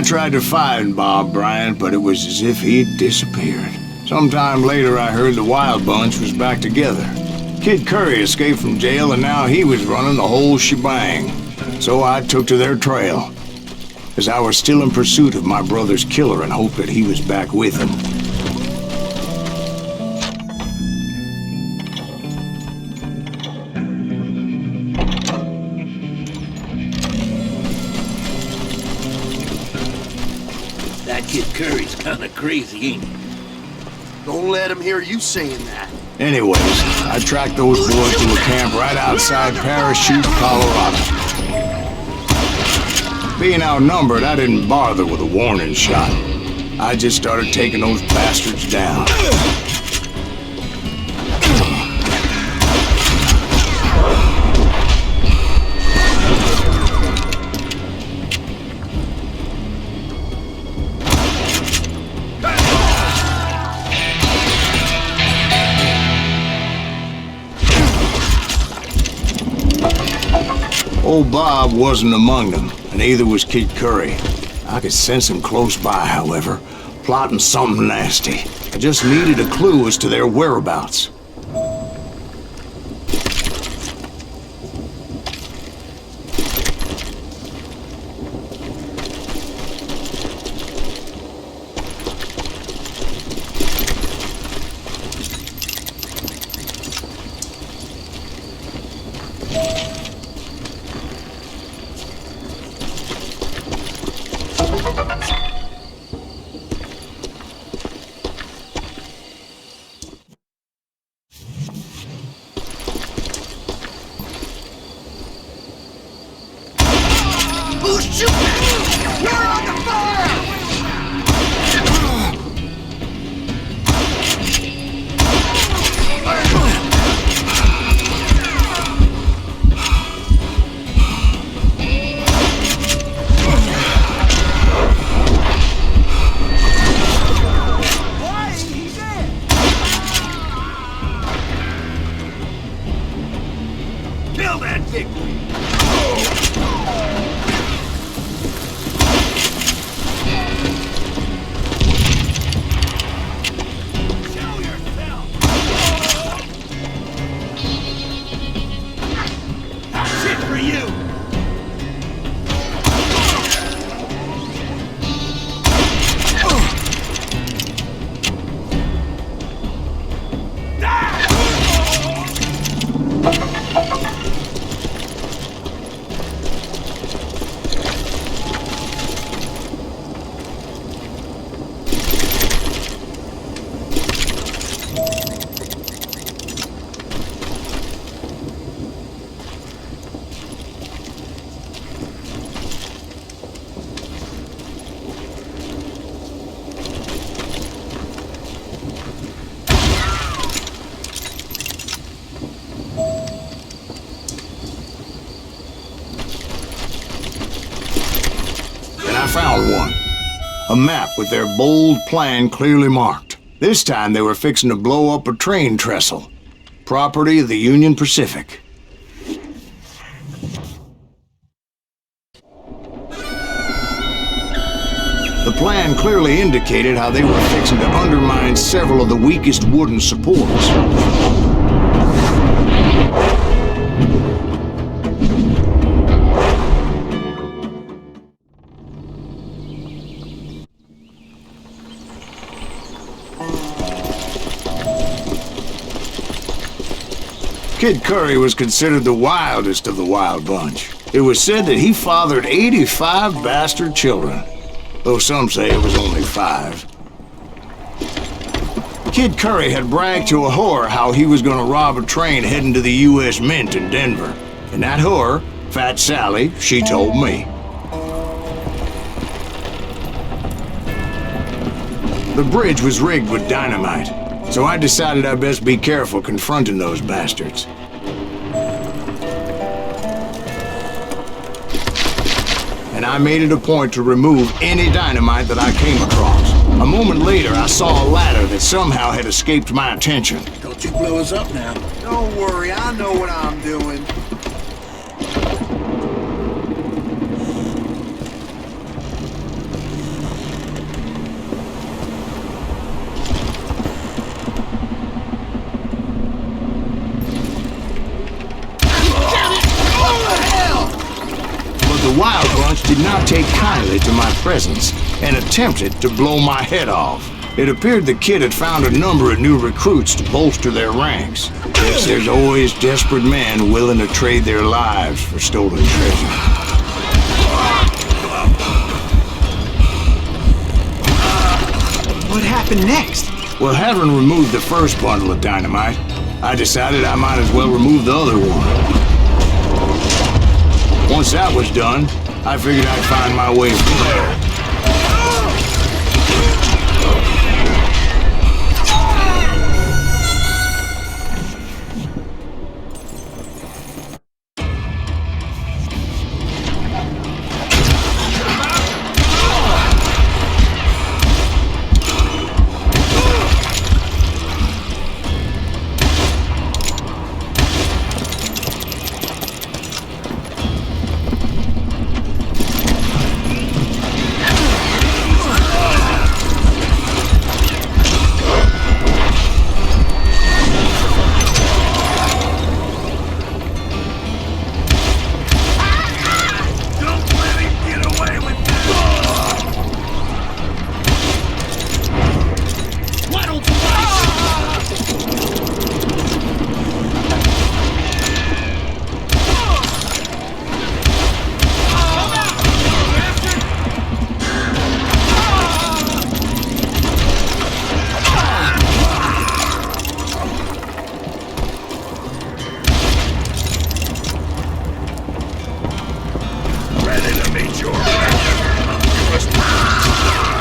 I tried to find Bob Bryant, but it was as if he'd disappeared. Sometime later, I heard the Wild Bunch was back together. Kid Curry escaped from jail, and now he was running the whole shebang. So I took to their trail, as I was still in pursuit of my brother's killer and hoped that he was back with him. That Kid Curry's kinda crazy, ain't he? Don't let him hear you saying that. Anyways, I tracked those boys to a camp right outside Parachute, Colorado. Being outnumbered, I didn't bother with a warning shot. I just started taking those bastards down. Old Bob wasn't among them, and neither was Kid Curry. I could sense him close by, however, plotting something nasty. I just needed a clue as to their whereabouts. Who's shooting? We're under fire! Kill that dickweed! Found one. A map with their bold plan clearly marked. This time they were fixing to blow up a train trestle. Property of the Union Pacific. The plan clearly indicated how they were fixing to undermine several of the weakest wooden supports. Kid Curry was considered the wildest of the Wild Bunch. It was said that he fathered 85 bastard children, though some say it was only 5. Kid Curry had bragged to a whore how he was gonna rob a train heading to the U.S. Mint in Denver. And that whore, Fat Sally, she told me. The bridge was rigged with dynamite, so I decided I'd best be careful confronting those bastards. And I made it a point to remove any dynamite that I came across. A moment later, I saw a ladder that somehow had escaped my attention. Don't you blow us up now. Don't worry, I know what I'm doing. the Wild Bunch did not take kindly to my presence and attempted to blow my head off. It appeared the Kid had found a number of new recruits to bolster their ranks. Yes, there's always desperate men willing to trade their lives for stolen treasure. What happened next? Well, having removed the first bundle of dynamite, I decided I might as well remove the other one. Once that was done, I figured I'd find my way from there.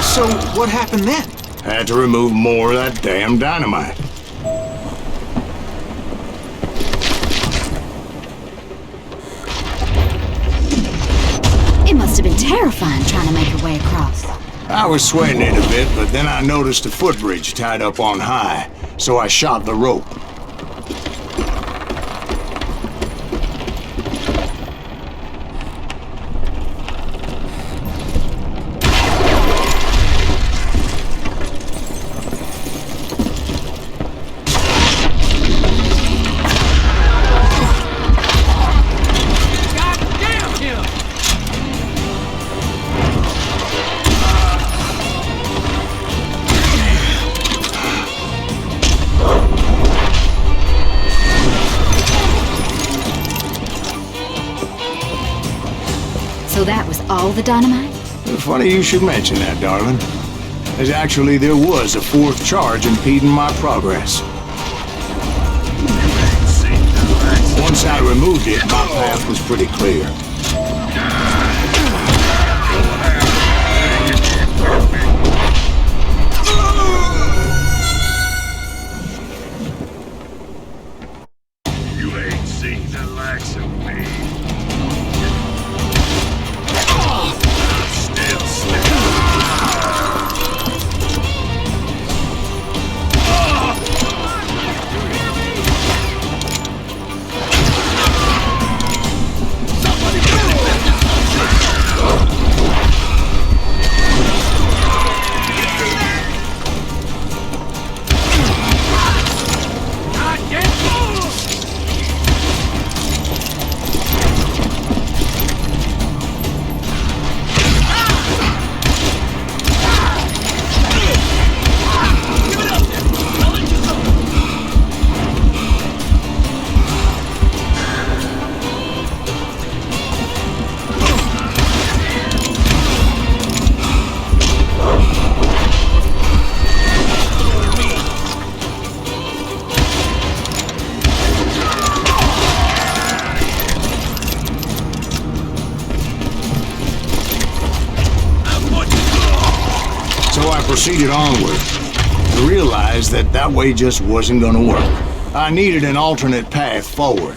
So, what happened then? Had to remove more of that damn dynamite. It must have been terrifying trying to make your way across. I was sweating it a bit, but then I noticed a footbridge tied up on high, so I shot the rope. So that was all the dynamite? Funny you should mention that, darling. There was a fourth charge impeding my progress. Once I removed it, my path was pretty clear. You ain't seen the likes of me. Still proceeded onward. I realized that way just wasn't gonna work. I needed an alternate path forward.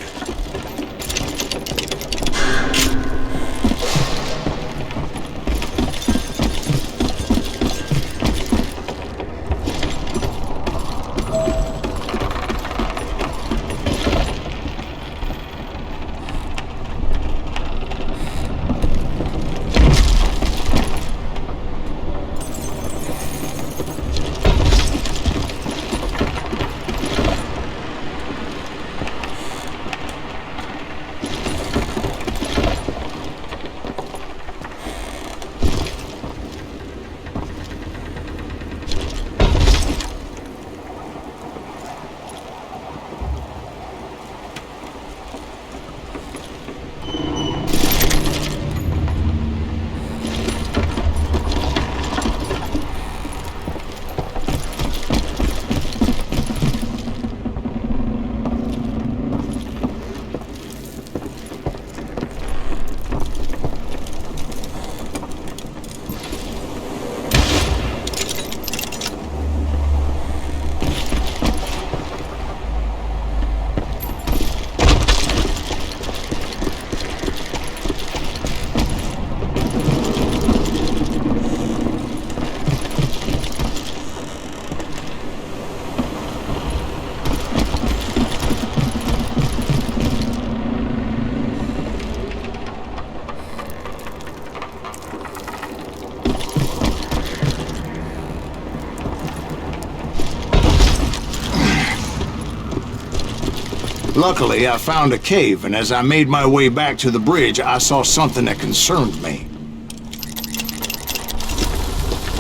Luckily, I found a cave, and as I made my way back to the bridge, I saw something that concerned me.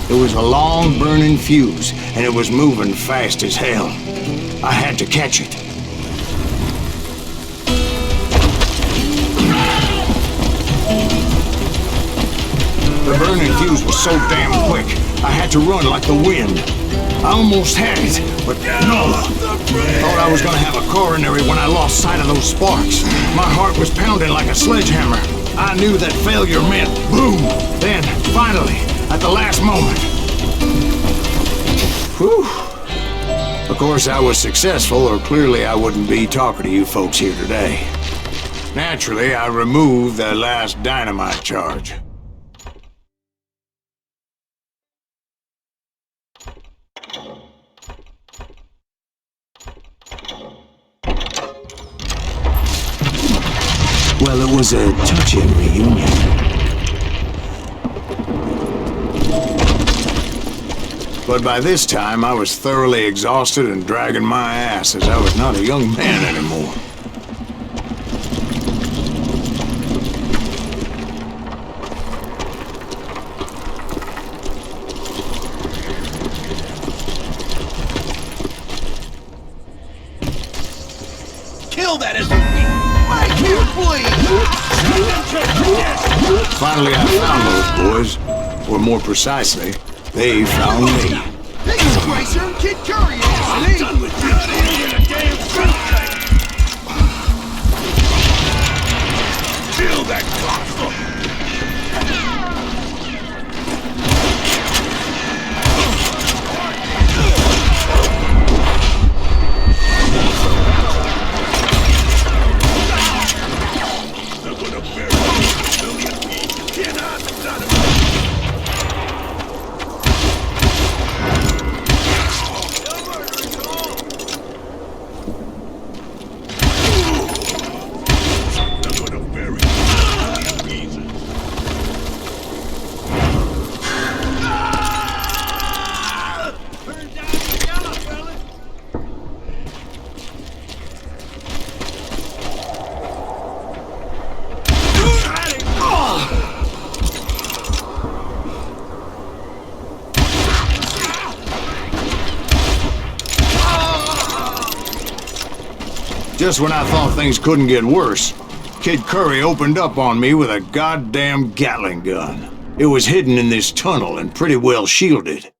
It was a long burning fuse, and it was moving fast as hell. I had to catch it. The burning fuse was so damn quick, I had to run like the wind. I almost had it, but no. Thought I was gonna have a coronary when I lost sight of those sparks. My heart was pounding like a sledgehammer. I knew that failure meant boom. Then, finally, at the last moment. Whew. Of course, I was successful, or clearly I wouldn't be talking to you folks here today. Naturally, I removed that last dynamite charge. Well, it was a touching reunion. But by this time, I was thoroughly exhausted and dragging my ass as I was not a young man anymore. Kill that SOB! Finally, I found those boys. Or more precisely, they found me. This is Racer and Kid Curry ass me! Done with you! Get a damn fruit tank! Kill that cocksucker! Just when I thought things couldn't get worse, Kid Curry opened up on me with a goddamn Gatling gun. It was hidden in this tunnel and pretty well shielded.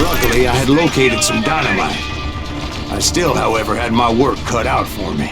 Luckily, I had located some dynamite. I still, however, had my work cut out for me.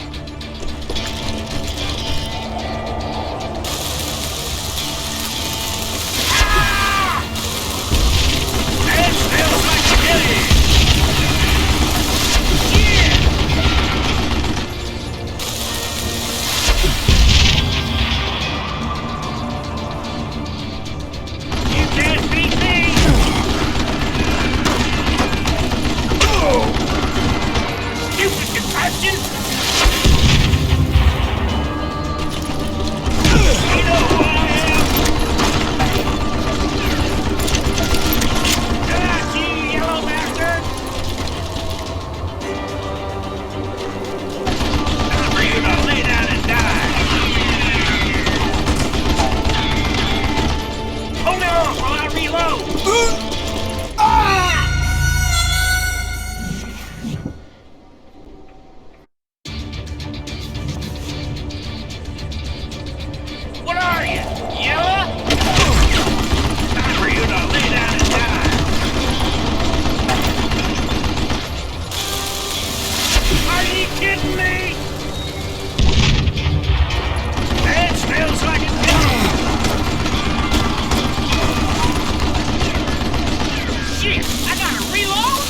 Shit, I gotta reload?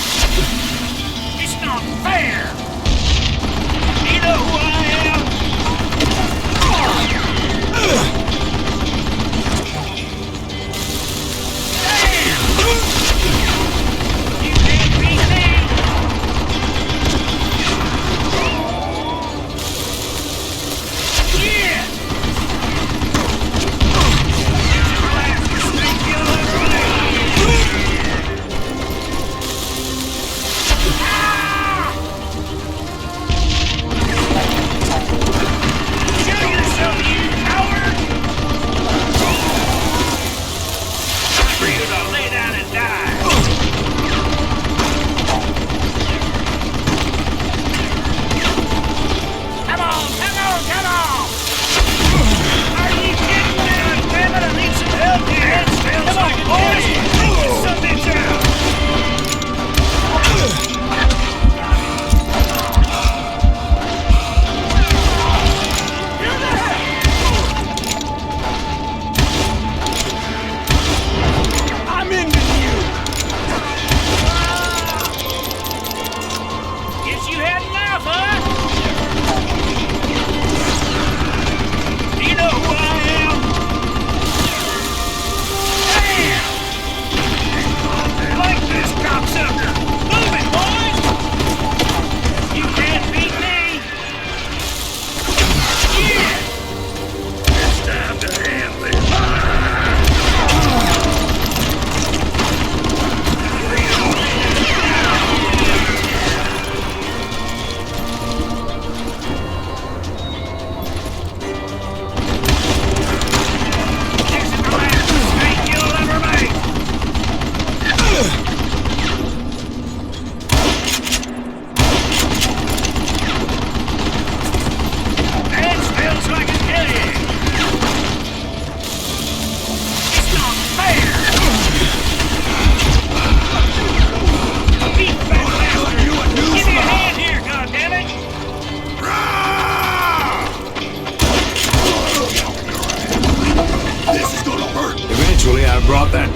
It's not fair! You know who I am? Damn! You can't beat me! Yeah!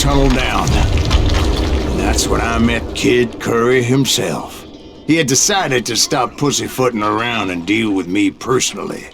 tunnel down. And that's when I met Kid Curry himself. He had decided to stop pussyfooting around and deal with me personally.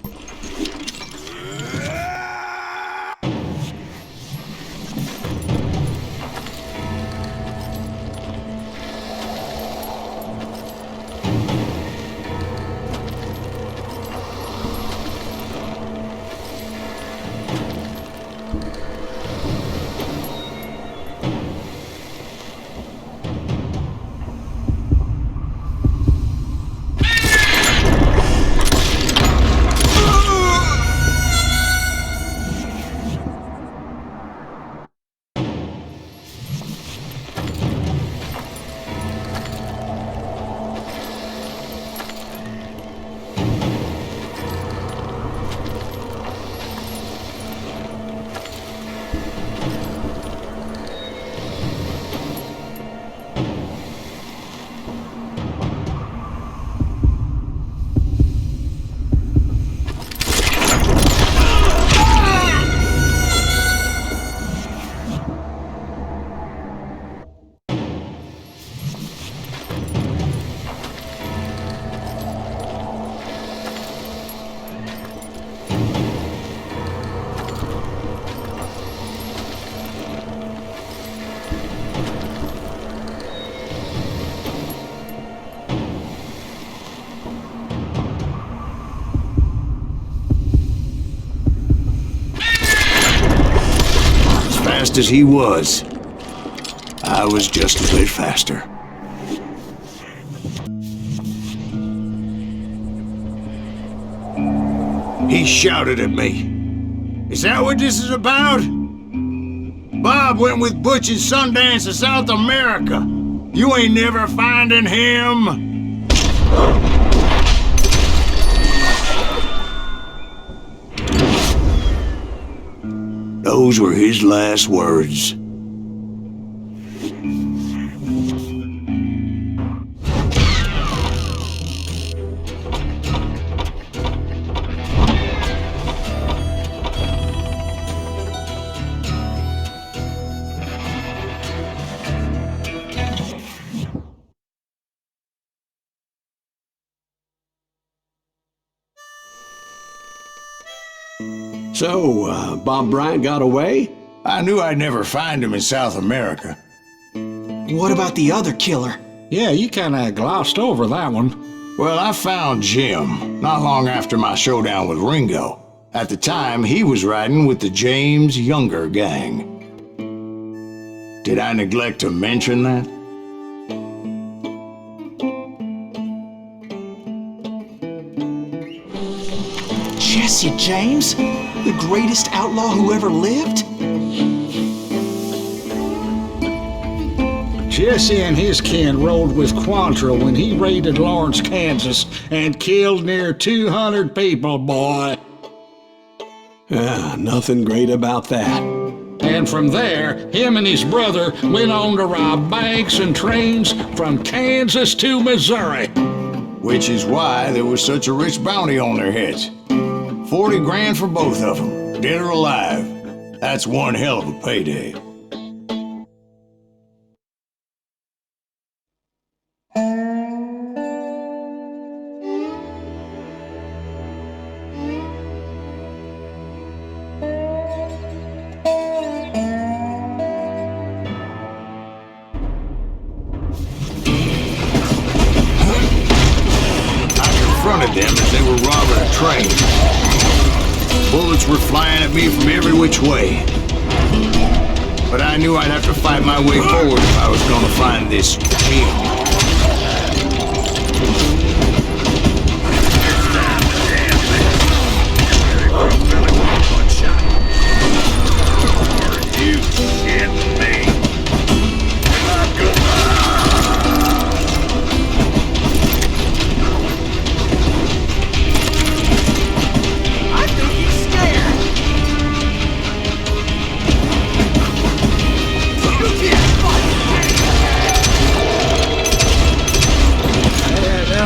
As he was, I was just a bit faster. He shouted at me. Is that what this is about? Bob went with Butch and Sundance to South America. You ain't never finding him. Those were his last words. So, Bob Bryant got away? I knew I'd never find him in South America. What about the other killer? Yeah, you kinda glossed over that one. Well, I found Jim not long after my showdown with Ringo. At the time, he was riding with the James Younger gang. Did I neglect to mention that? Jesse James? The greatest outlaw who ever lived? Jesse and his kin rode with Quantrill when he raided Lawrence, Kansas, and killed near 200 people, boy. Nothing great about that. And from there, him and his brother went on to rob banks and trains from Kansas to Missouri. Which is why there was such a rich bounty on their heads. 40 grand for both of them, dead or alive. That's one hell of a payday. Them as they were robbing a train. Bullets were flying at me from every which way. But I knew I'd have to fight my way forward if I was going to find this Jim.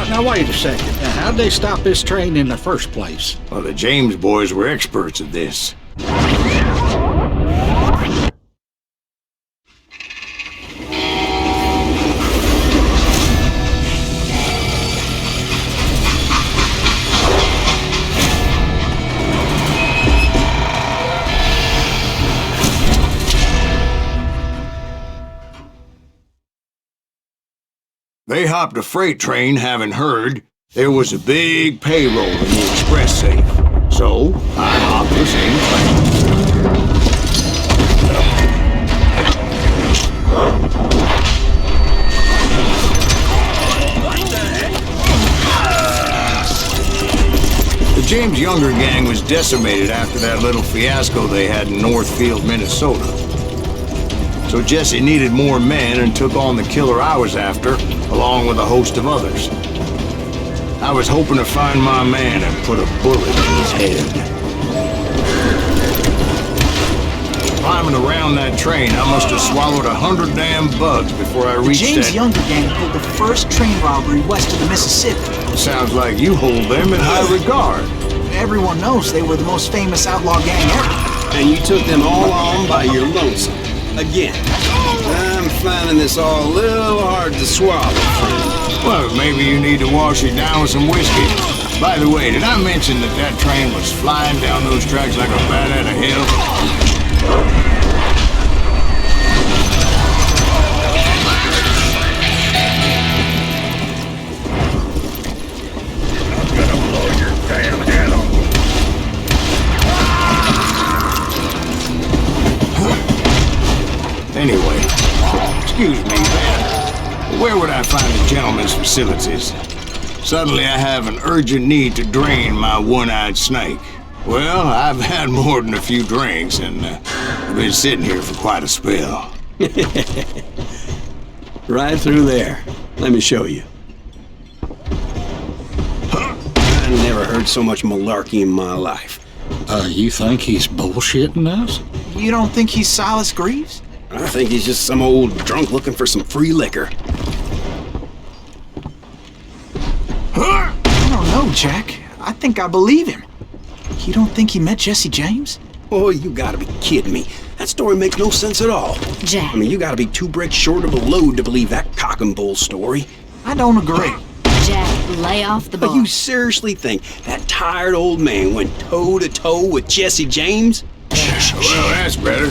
Now wait a second. How'd they stop this train in the first place? Well, the James boys were experts at this. They hopped a freight train having heard there was a big payroll in the express safe. So, I hopped the same train. The James Younger gang was decimated after that little fiasco they had in Northfield, Minnesota. So Jesse needed more men and took on the killer I was after, along with a host of others. I was hoping to find my man and put a bullet in his head. Climbing around that train, I must have swallowed 100 damn bugs before I reached the James Younger gang pulled the first train robbery west of the Mississippi. Sounds like you hold them in high regard. Everyone knows they were the most famous outlaw gang ever. And you took them all on by your lonesome. Again. I'm finding this all a little hard to swallow, friend. Well, maybe you need to wash it down with some whiskey. By the way, did I mention that that train was flying down those tracks like a bat out of hell? Anyway, excuse me, man. Where would I find the gentleman's facilities? Suddenly I have an urgent need to drain my one-eyed snake. Well, I've had more than a few drinks, and I've been sitting here for quite a spell. Right through there. Let me show you. I never heard so much malarkey in my life. You think he's bullshitting us? You don't think he's Silas Greaves? I think he's just some old drunk looking for some free liquor. I don't know, Jack. I think I believe him. You don't think he met Jesse James? Oh, you gotta be kidding me. That story makes no sense at all. Jack. I mean, you gotta be 2 bricks short of a load to believe that cock and bull story. I don't agree. Jack, lay off the But bar. you seriously think that tired old man went toe-to-toe with Jesse James? Well, that's better.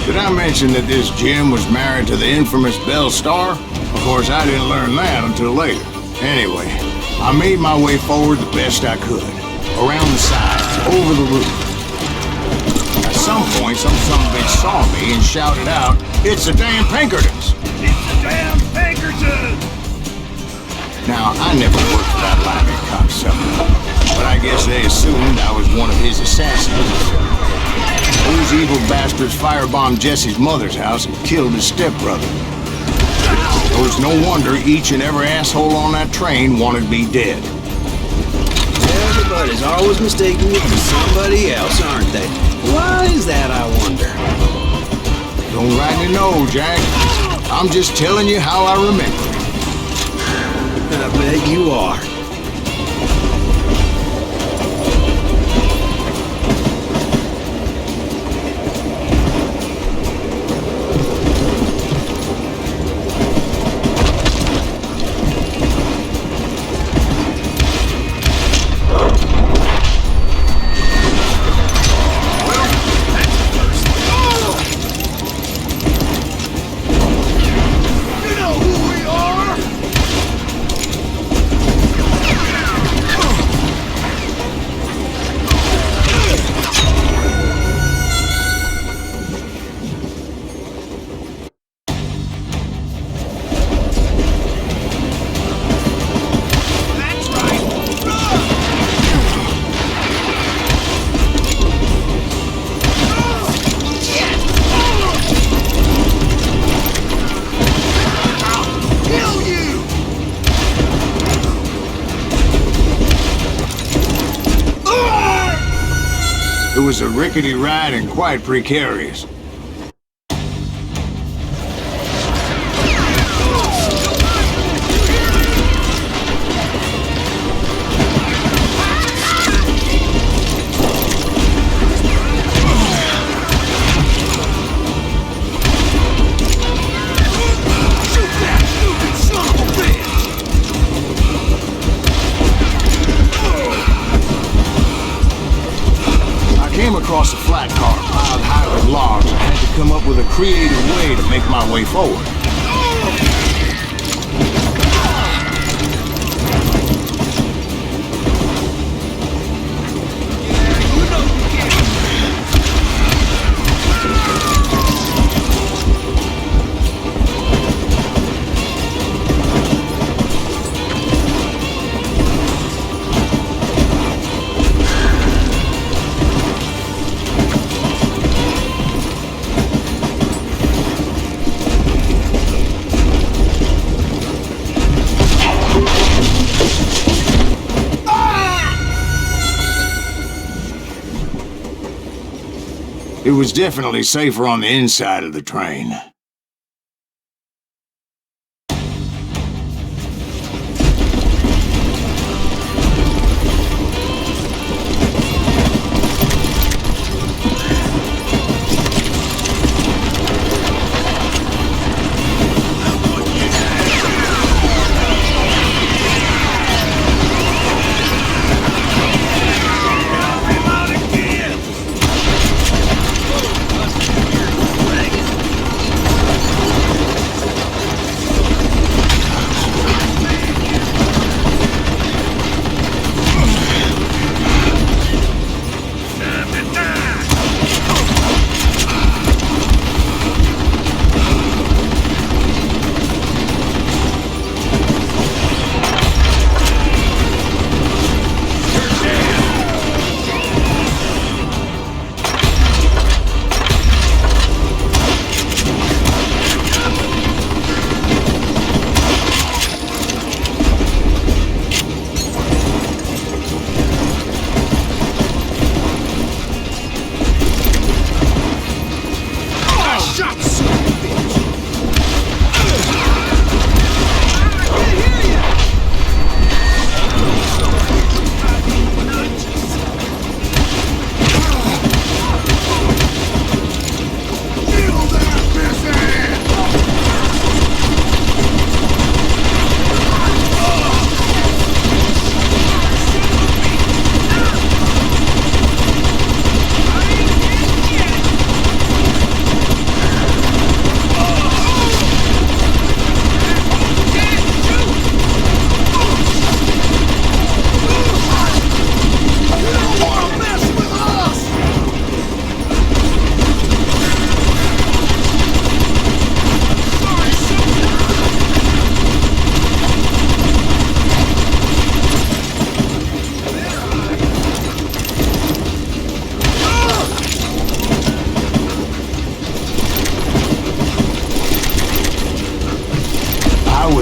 Did I mention that this Jim was married to the infamous Belle Starr? Of course, I didn't learn that until later. Anyway, I made my way forward the best I could. Around the sides, over the roof. At some point, some bitch saw me and shouted out, "It's the damn Pinkertons!" It's the damn Pinkertons! Now, I never worked for that lying cocksucker, but I guess they assumed I was one of his assassins. Those evil bastards firebombed Jesse's mother's house and killed his stepbrother. So it's no wonder each and every asshole on that train wanted me dead. Everybody's always mistaking you for somebody else, aren't they? Why is that, I wonder? Don't rightly know, Jack. I'm just telling you how I remember it. I bet you are. It was a rickety ride and quite precarious. Across a flat car piled high with logs, I had to come up with a creative way to make my way forward. It was definitely safer on the inside of the train.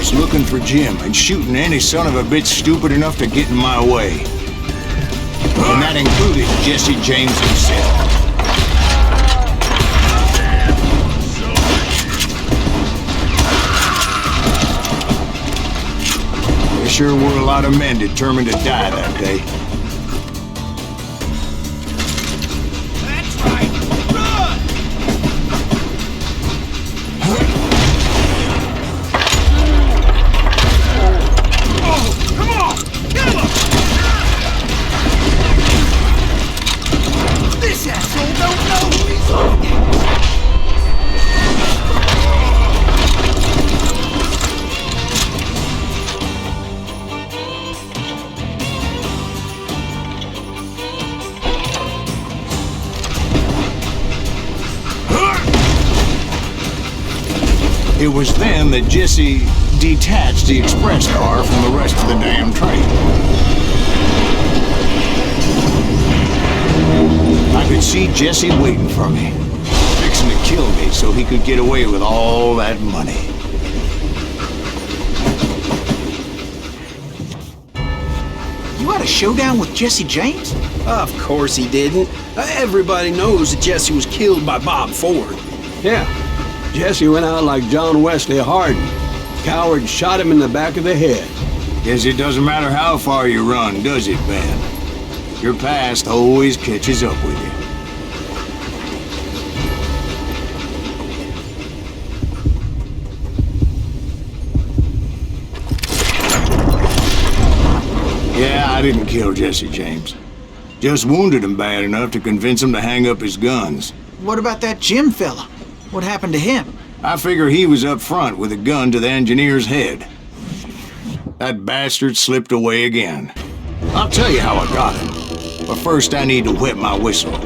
force looking for Jim and shooting any son of a bitch stupid enough to get in my way. And that included Jesse James himself. There sure were a lot of men determined to die that day. That's right. Run! Oh, come on! Kill him! This asshole don't know who he's looking. It was then that Jesse detached the express car from the rest of the damn train. I could see Jesse waiting for me, fixing to kill me so he could get away with all that money. You had a showdown with Jesse James? Of course he didn't. Everybody knows that Jesse was killed by Bob Ford. Yeah. Jesse went out like John Wesley Hardin. Coward shot him in the back of the head. Guess it doesn't matter how far you run, does it, Ben? Your past always catches up with you. Yeah, I didn't kill Jesse James. Just wounded him bad enough to convince him to hang up his guns. What about that Jim fella? What happened to him? I figure he was up front with a gun to the engineer's head. That bastard slipped away again. I'll tell you how I got him. But first I need to wet my whistle.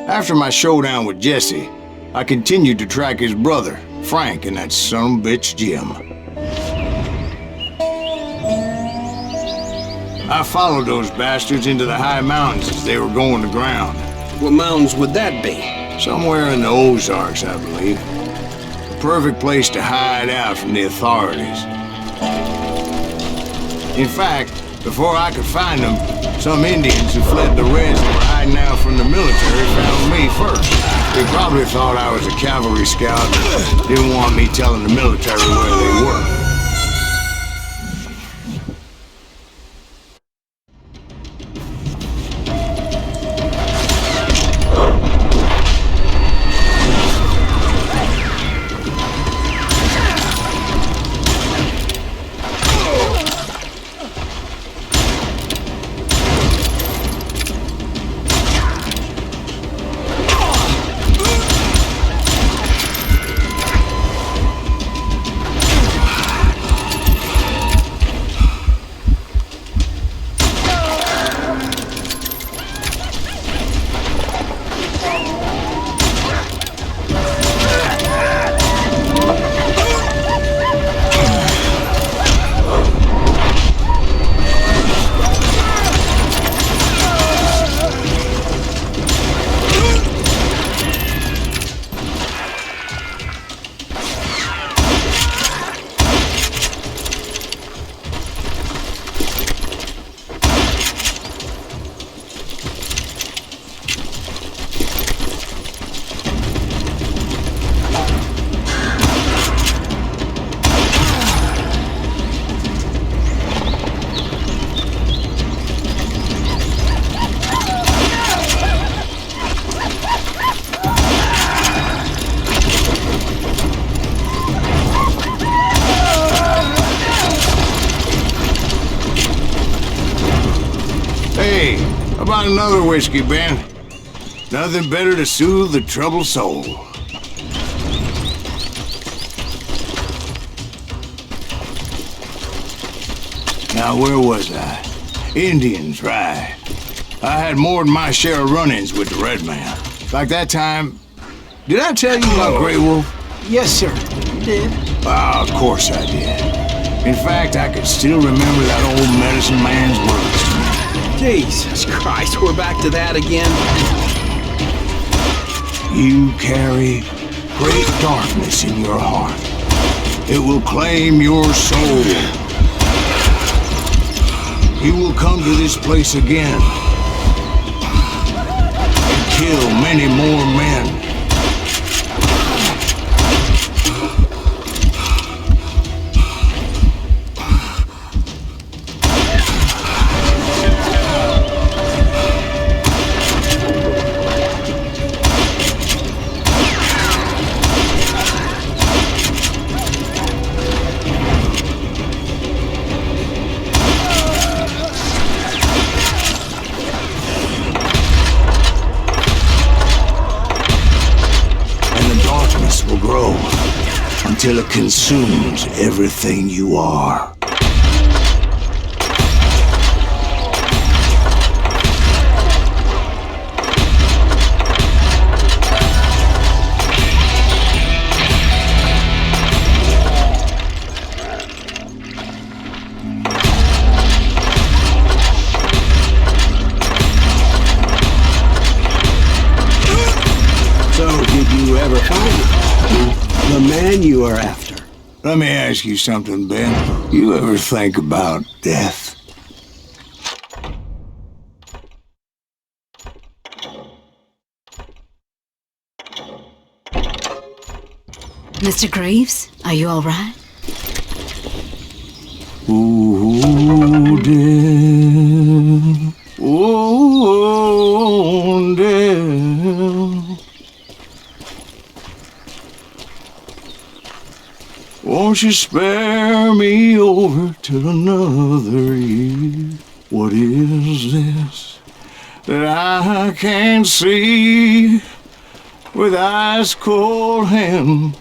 After my showdown with Jesse, I continued to track his brother, Frank, and that son of a bitch, Jim. I followed those bastards into the high mountains as they were going to ground. What mountains would that be? Somewhere in the Ozarks, I believe. The perfect place to hide out from the authorities. In fact, before I could find them, some Indians who fled the Reds and were hiding out from the military found me first. They probably thought I was a cavalry scout and didn't want me telling the military where they were. About another whiskey, Ben. Nothing better to soothe the troubled soul. Now, where was I? Indians, right. I had more than my share of run-ins with the Red Man. Like that time... Did I tell you about Grey Wolf? Yes, sir. You did. Ah, of course I did. In fact, I could still remember that old medicine man's words to me. Jesus Christ, we're back to that again. You carry great darkness in your heart. It will claim your soul. You will come to this place again and kill many more men. Until it consumes everything you are. So, did you ever find it? The man you are after. Let me ask you something, Ben. You ever think about death? Mr. Greaves, are you all right? Ooh, death. Ooh, death. Won't you spare me over till another year? What is this that I can't see with ice cold hands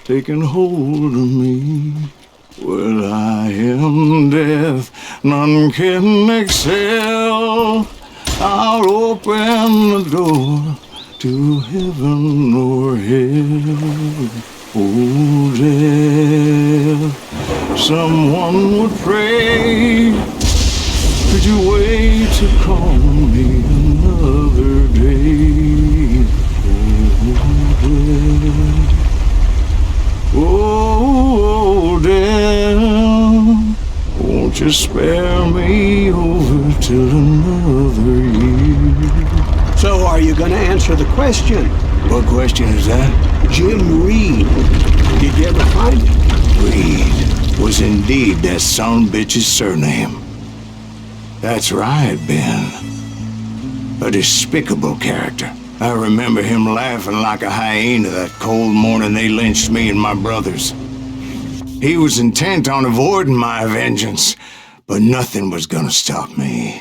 taking hold of me? Well, I am death, none can excel. I'll open the door to heaven or hell. Oh, death, someone would pray. Could you wait to call me another day? Oh, death, won't you spare me over till another year? So, are you gonna answer the question? What question is that? Jim Reed. Did you ever find him? Reed was indeed that son bitch's surname. That's right, Ben. A despicable character. I remember him laughing like a hyena that cold morning they lynched me and my brothers. He was intent on avoiding my vengeance, but nothing was gonna stop me.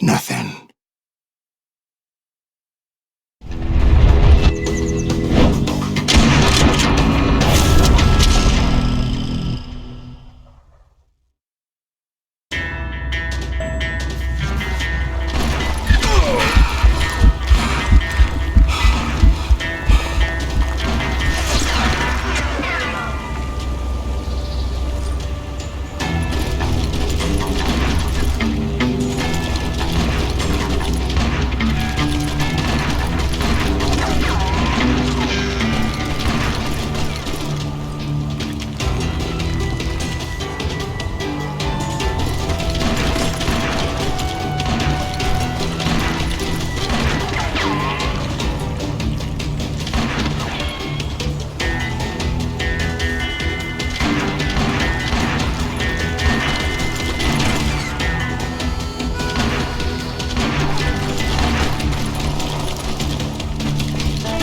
Nothing.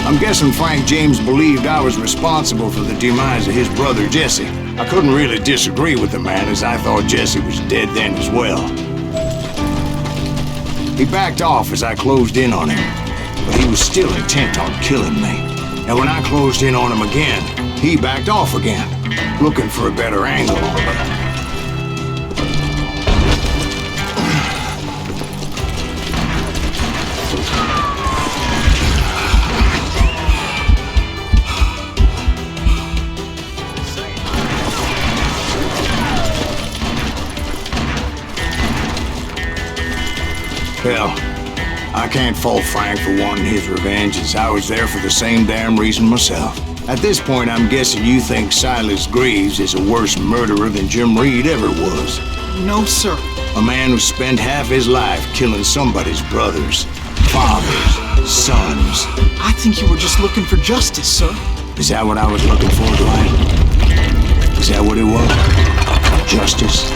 I'm guessing Frank James believed I was responsible for the demise of his brother Jesse. I couldn't really disagree with the man, as I thought Jesse was dead then as well. He backed off as I closed in on him. but he was still intent on killing me. And when I closed in on him again, he backed off again, looking for a better angle on me. Hell, I can't fault Frank for wanting his revenge, as I was there for the same damn reason myself. At this point, I'm guessing you think Silas Greaves is a worse murderer than Jim Reed ever was. No, sir. A man who spent half his life killing somebody's brothers, fathers, sons. I think you were just looking for justice, sir. Is that what I was looking for, Dwight? Is that what it was? Justice?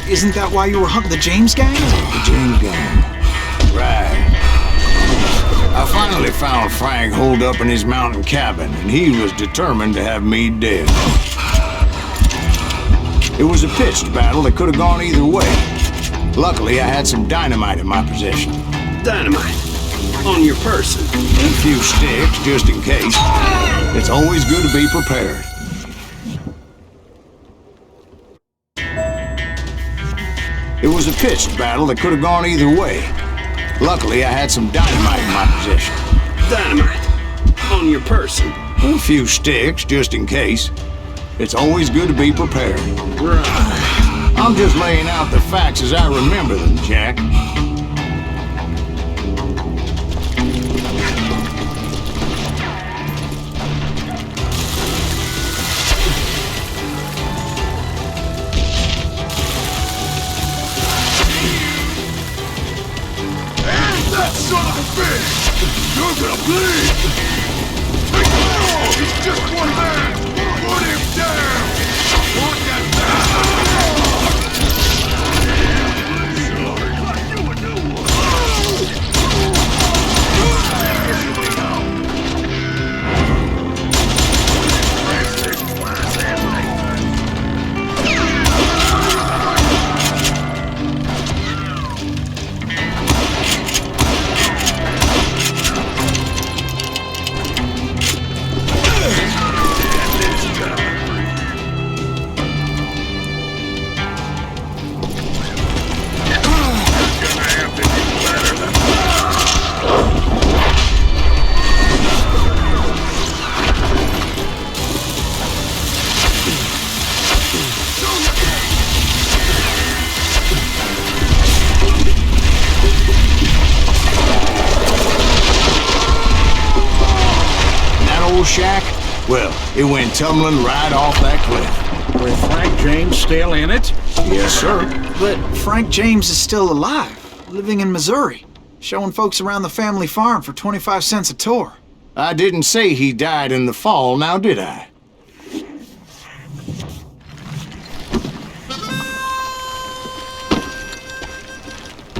Isn't that why you were hunting the James Gang? The James Gang. Right. I finally found Frank holed up in his mountain cabin, and he was determined to have me dead. It was a pitched battle that could have gone either way. Luckily, I had some dynamite in my possession. Dynamite? On your person? And a few sticks, just in case. It's always good to be prepared. It was a pitched battle that could have gone either way. Luckily, I had some dynamite in my possession. Dynamite? On your person? A few sticks, just in case. It's always good to be prepared. Right. I'm just laying out the facts as I remember them, Jack. Son of a bitch! You're gonna bleed! Take him out! He's just one man! Put him down! Put that down! Shack? Well, it went tumbling right off that cliff. With Frank James still in it? Yes, sir. But Frank James is still alive, living in Missouri, showing folks around the family farm for 25 cents a tour. I didn't say he died in the fall, now did I?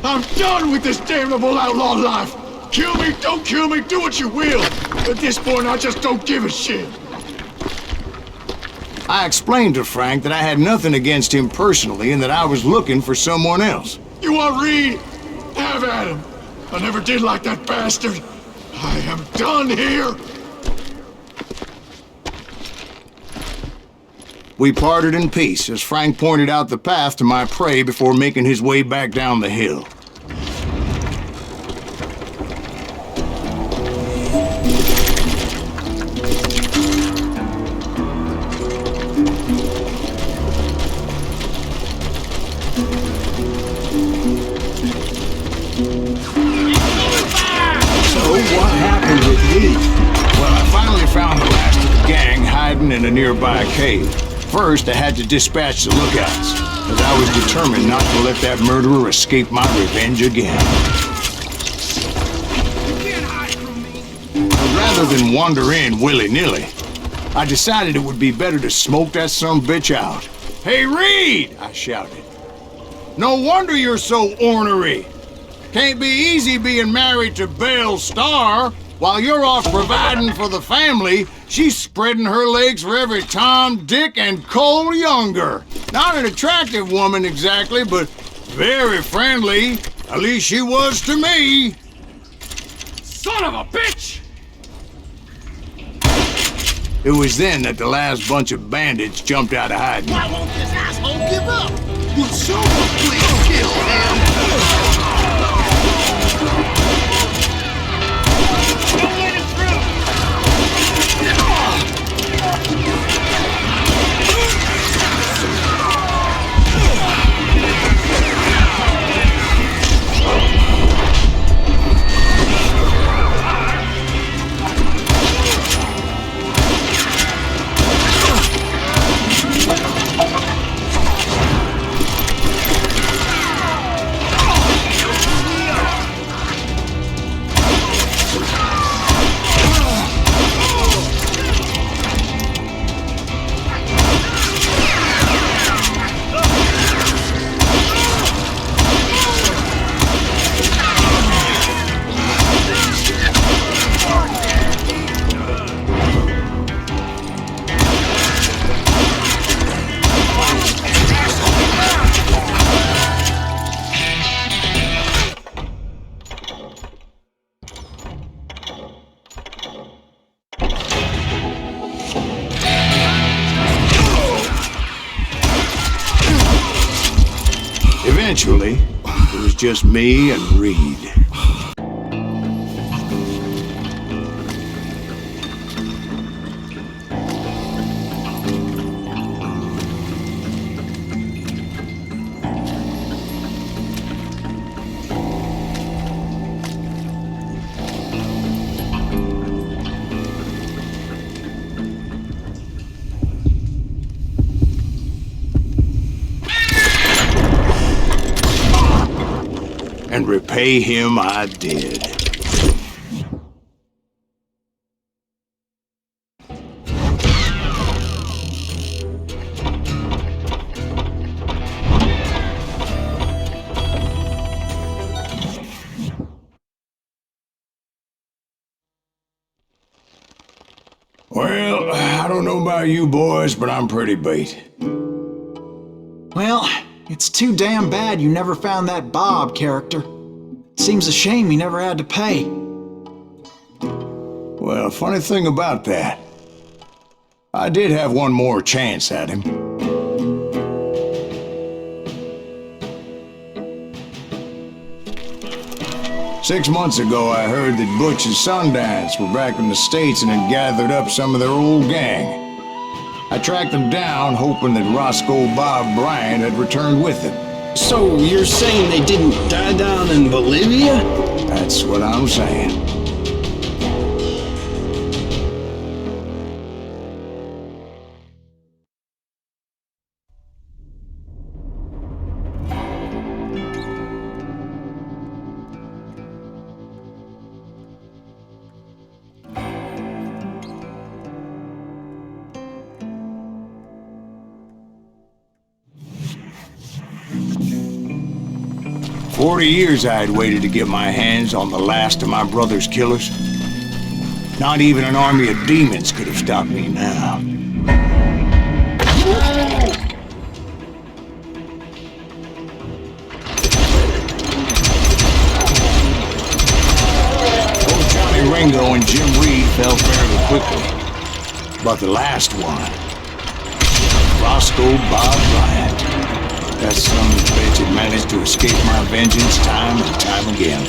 I'm done with this damnable outlaw life! Kill me, don't kill me, do what you will! At this point, I just don't give a shit. I explained to Frank that I had nothing against him personally and that I was looking for someone else. You want Reed? Have at him. I never did like that bastard. I am done here. We parted in peace as Frank pointed out the path to my prey before making his way back down the hill. In a nearby cave. First, I had to dispatch the lookouts, as I was determined not to let that murderer escape my revenge again. But rather than wander in willy-nilly, I decided it would be better to smoke that sumbitch out. "Hey, Reed!" I shouted. "No wonder you're so ornery. Can't be easy being married to Belle Starr." While you're off providing for the family, she's spreading her legs for every Tom, Dick, and Cole Younger. Not an attractive woman exactly, but very friendly. At least she was to me. Son of a bitch! It was then that the last bunch of bandits jumped out of hiding. Why won't this asshole give up? Will someone please kill him? Don't let him through! Eventually, it was just me and Reed. And repay him I did. Well, I don't know about you boys, but I'm pretty beat. Well, it's too damn bad you never found that Bob character. Seems a shame he never had to pay. Well, funny thing about that, I did have one more chance at him. Six months ago, I heard that Butch and Sundance were back in the States and had gathered up some of their old gang. I tracked them down, hoping that Roscoe Bob Bryant had returned with them. So you're saying they didn't die down in Bolivia? That's what I'm saying. "40 years I had waited to get my hands on the last of my brother's killers. Not even an army of demons could have stopped me now. Old Johnny Ringo and Jim Reed fell fairly quickly. But the last one, Roscoe Bob Bryant, that son of a bitch had managed to escape my vengeance time and time again.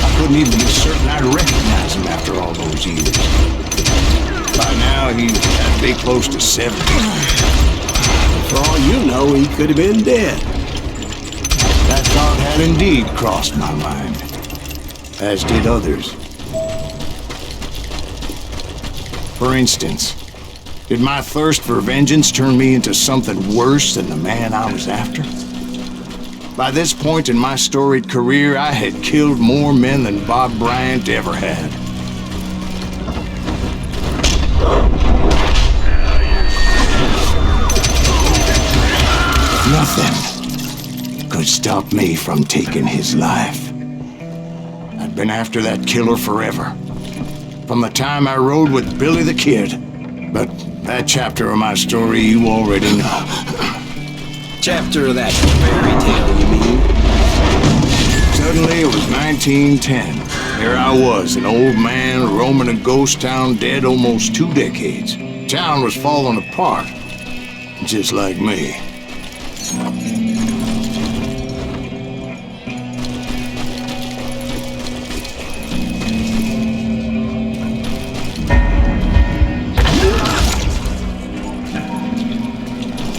I couldn't even be certain I'd recognize him after all those years. By now, he had to be close to 70. For all you know, he could have been dead. That thought had indeed crossed my mind, as did others. For instance, did my thirst for vengeance turn me into something worse than the man I was after? By this point in my storied career, I had killed more men than Bob Bryant ever had. Nothing could stop me from taking his life. I'd been after that killer forever. From the time I rode with Billy the Kid. But that chapter of my story you already know. Chapter of that fairy tale, you mean? Suddenly it was 1910. There I was, an old man roaming a ghost town dead almost 2 decades. Town was falling apart, just like me.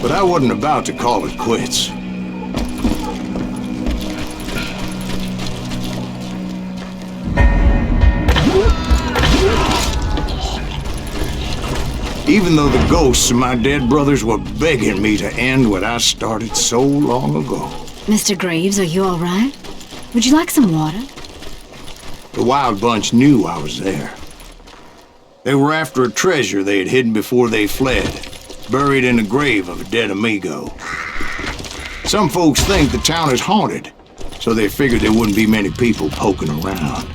But I wasn't about to call it quits. Even though the ghosts of my dead brothers were begging me to end what I started so long ago. Mr. Greaves, are you all right? Would you like some water? The Wild Bunch knew I was there. They were after a treasure they had hidden before they fled, buried in the grave of a dead amigo. Some folks think the town is haunted, so they figured there wouldn't be many people poking around.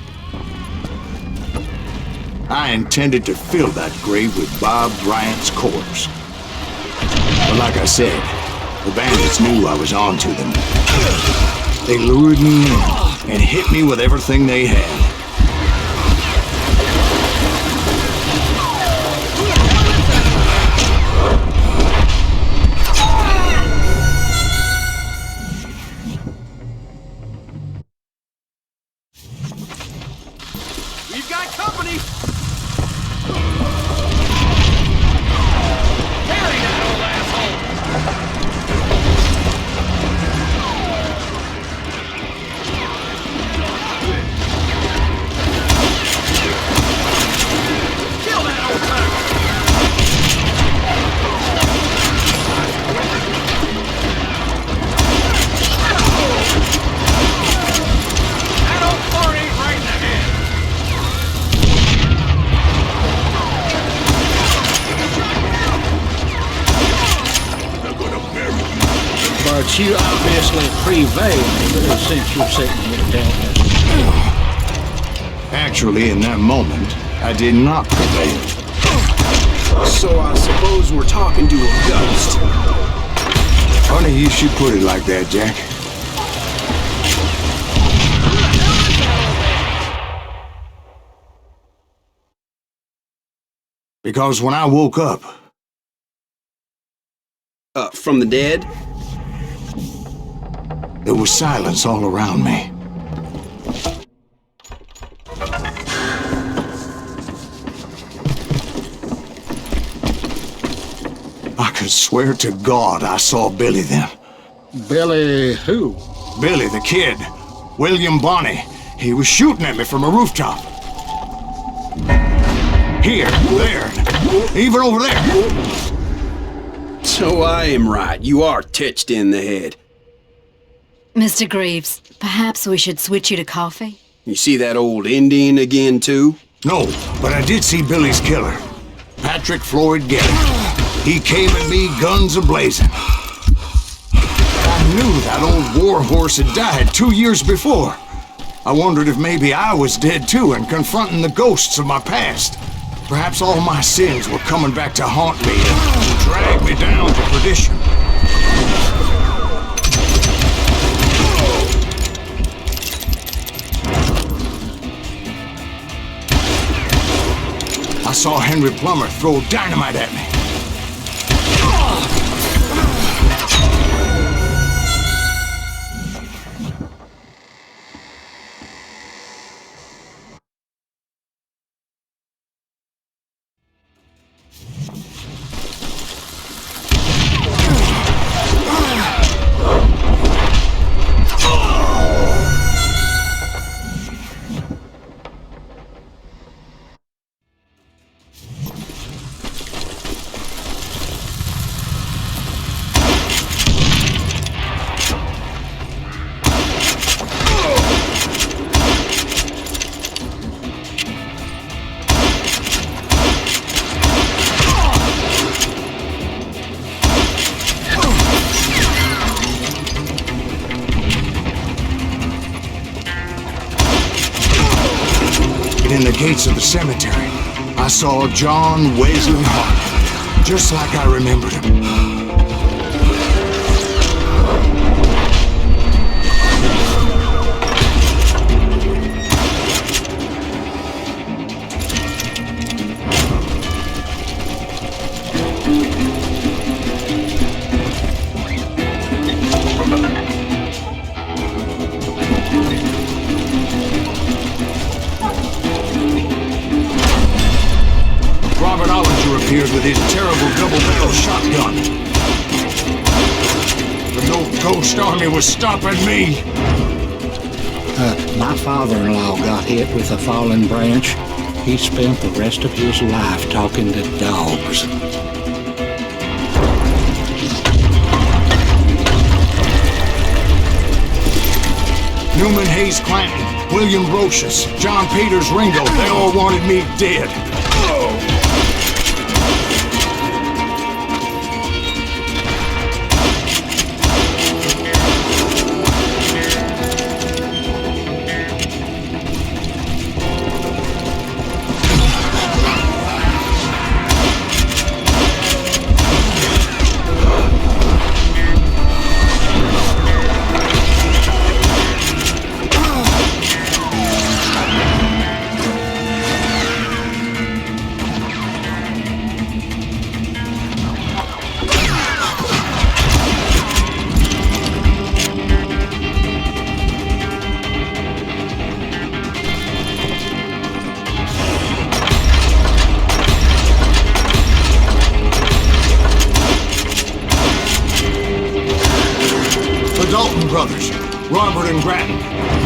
I intended to fill that grave with Bob Bryant's corpse. But like I said, the bandits knew I was onto them. They lured me in and hit me with everything they had. We've got company! Carry that old asshole! Kill that old fucker! That old fart ain't right in the head! But you obviously prevailed since you're sitting here telling us. Actually, in that moment, I did not prevail. So I suppose we're talking to a ghost. Funny you should put it like that, Jack. Because when I woke up, From the dead? there was silence all around me. I could swear to God I saw Billy then. Billy who? Billy the Kid. William Bonney. He was shooting at me from a rooftop. Here, there, even over there. So I am right. You are titched in the head. Mr. Greaves, perhaps we should switch you to coffee? You see that old Indian again, too? No, but I did see Billy's killer. Patrick Floyd Garrett. He came at me guns a-blazing. I knew that old war horse had died 2 years before. I wondered if maybe I was dead too and confronting the ghosts of my past. Perhaps all my sins were coming back to haunt me and drag me down to perdition. I saw Henry Plummer throw dynamite at me. in the gates of the cemetery, I saw John Wesley Hardin, just like I remembered him. Appeared with his terrible double-barrel shotgun. But no ghost army was stopping me. My father-in-law got hit with a fallen branch. He spent the rest of his life talking to dogs. Newman Haynes Clanton, Bill Brocius, John Peters, Ringo, they all wanted me dead. Dalton brothers, Robert and Grattan,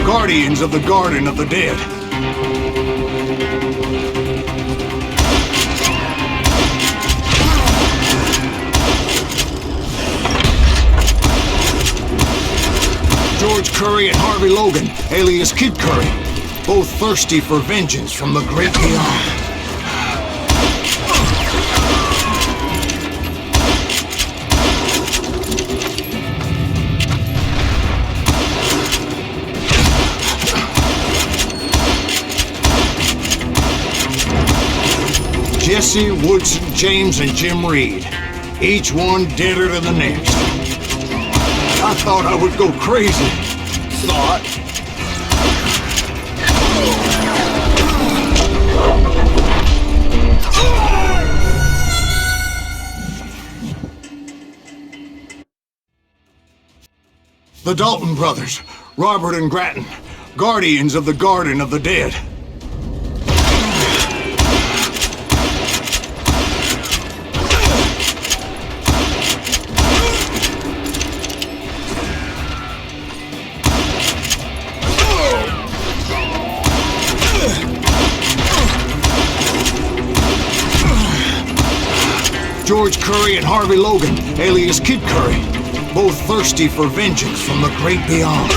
guardians of the Garden of the Dead. George Curry and Harvey Logan, alias Kid Curry, both thirsty for vengeance from the great beyond. Jesse, Woodson, James, and Jim Reed. Each one deader than the next. I thought I would go crazy. Thought? The Dalton brothers, Robert and Grattan, guardians of the Garden of the Dead. George Curry and Harvey Logan, alias Kid Curry, both thirsty for vengeance from the great beyond.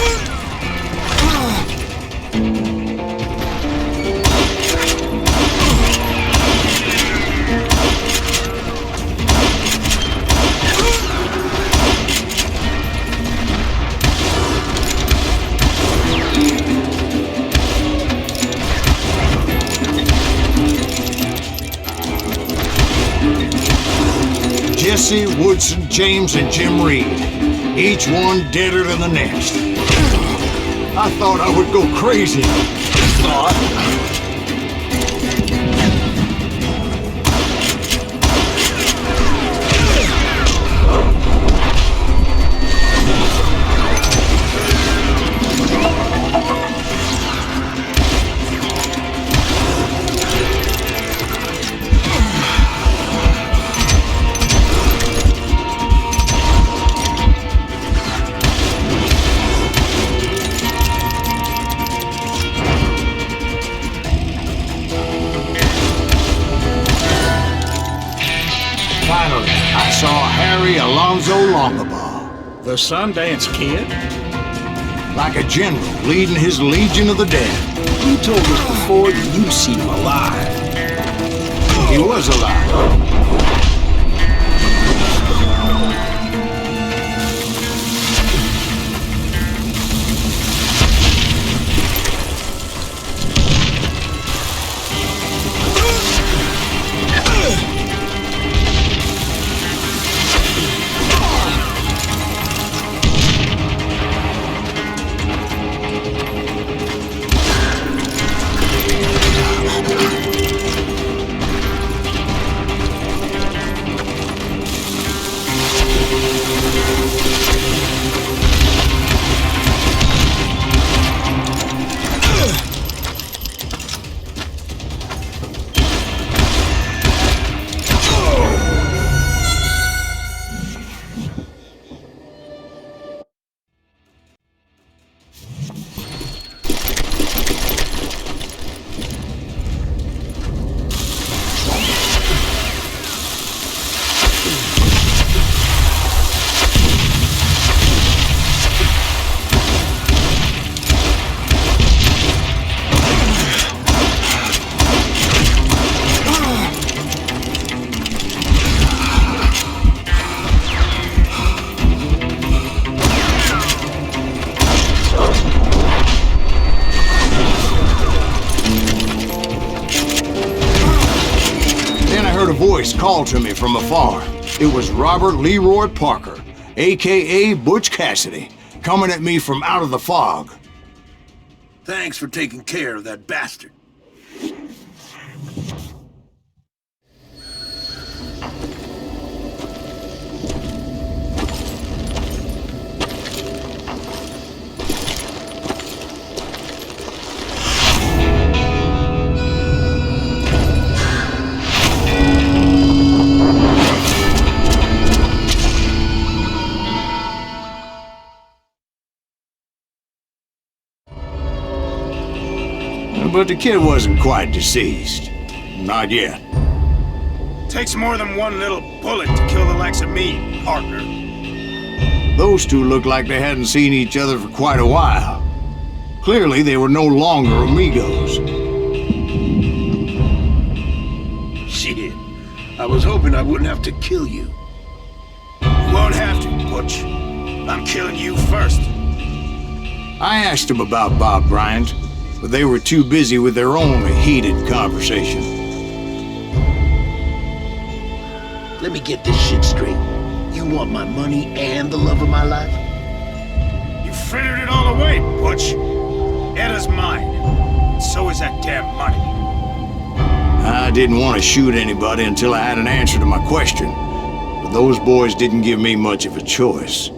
Jesse, Woodson, James, and Jim Reed. Each one deader than the next. I thought I would go crazy. Thought? Finally, I saw Harry Alonzo Longabaugh. The Sundance Kid? Like a general leading his legion of the dead. You told us before that you seen him alive. He was alive. Called to me from afar. It was Robert Leroy Parker, a.k.a. Butch Cassidy, coming at me from out of the fog. Thanks for taking care of that bastard. But the kid wasn't quite deceased. Not yet. Takes more than one little bullet to kill the likes of me, partner. Those two looked like they hadn't seen each other for quite a while. Clearly, they were no longer amigos. Shit. I was hoping I wouldn't have to kill you. You won't have to, Butch. I'm killing you first. I asked them about Bob Bryant, but they were too busy with their own heated conversation. Let me get this shit straight. You want my money and the love of my life? You frittered it all away, Butch. Etta's mine. So is that damn money. I didn't want to shoot anybody until I had an answer to my question, but those boys didn't give me much of a choice.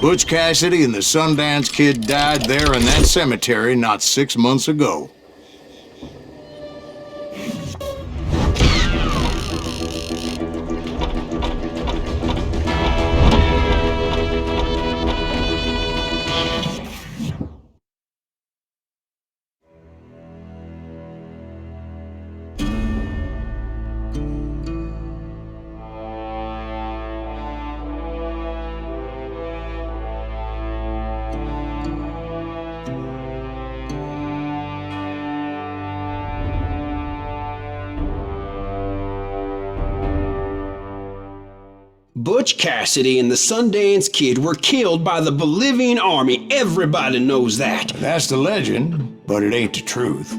Butch Cassidy and the Sundance Kid died there in that cemetery not 6 months ago. Butch Cassidy and the Sundance Kid were killed by the Bolivian army. Everybody knows that. That's the legend, but it ain't the truth.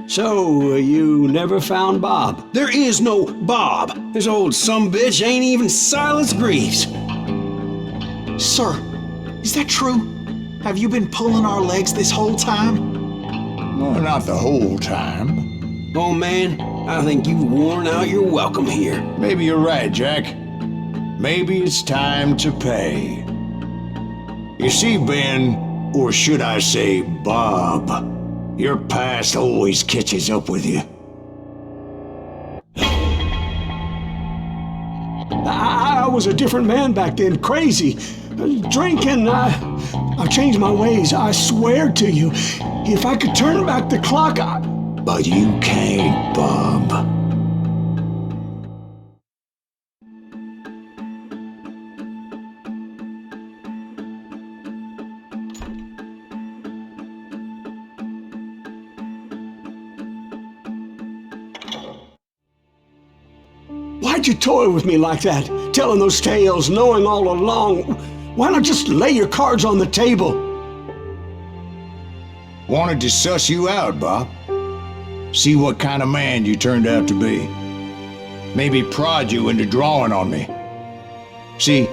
So, you never found Bob? There is no Bob. This old sumbitch ain't even Silas Greaves. Sir, is that true? Have you been pulling our legs this whole time? Well, not the whole time. Oh man, I think you've worn out your welcome here. Maybe you're right, Jack. Maybe it's time to pay. You see, Ben, or should I say Bob, your past always catches up with you. I was a different man back then, crazy. Drinking, I've changed my ways, I swear to you. If I could turn back the clock, But you can't, Bob. Why'd you toy with me like that? Telling those tales, knowing all along. Why not just lay your cards on the table? Wanted to suss you out, Bob. See what kind of man you turned out to be. Maybe prod you into drawing on me. See,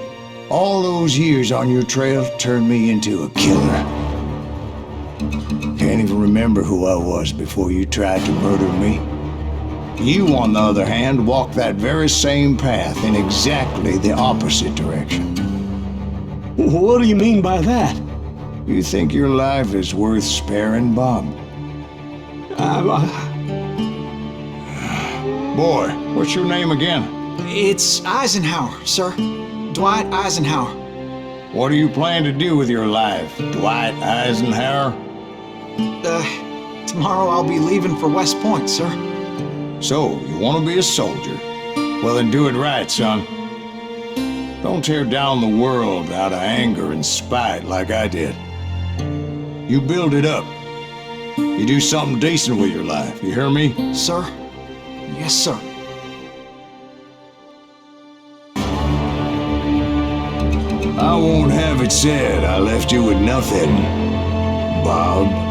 all those years on your trail turned me into a killer. Can't even remember who I was before you tried to murder me. You, on the other hand, walked that very same path in exactly the opposite direction. What do you mean by that? You think your life is worth sparing, Bob? Boy, what's your name again? It's Eisenhower, sir. Dwight Eisenhower. What do you plan to do with your life, Dwight Eisenhower? Tomorrow I'll be leaving for West Point, sir. So, you want to be a soldier? Well, then do it right, son. Don't tear down the world out of anger and spite like I did. You build it up. You do something decent with your life, you hear me? Sir? Yes, sir. I won't have it said I left you with nothing, Bob.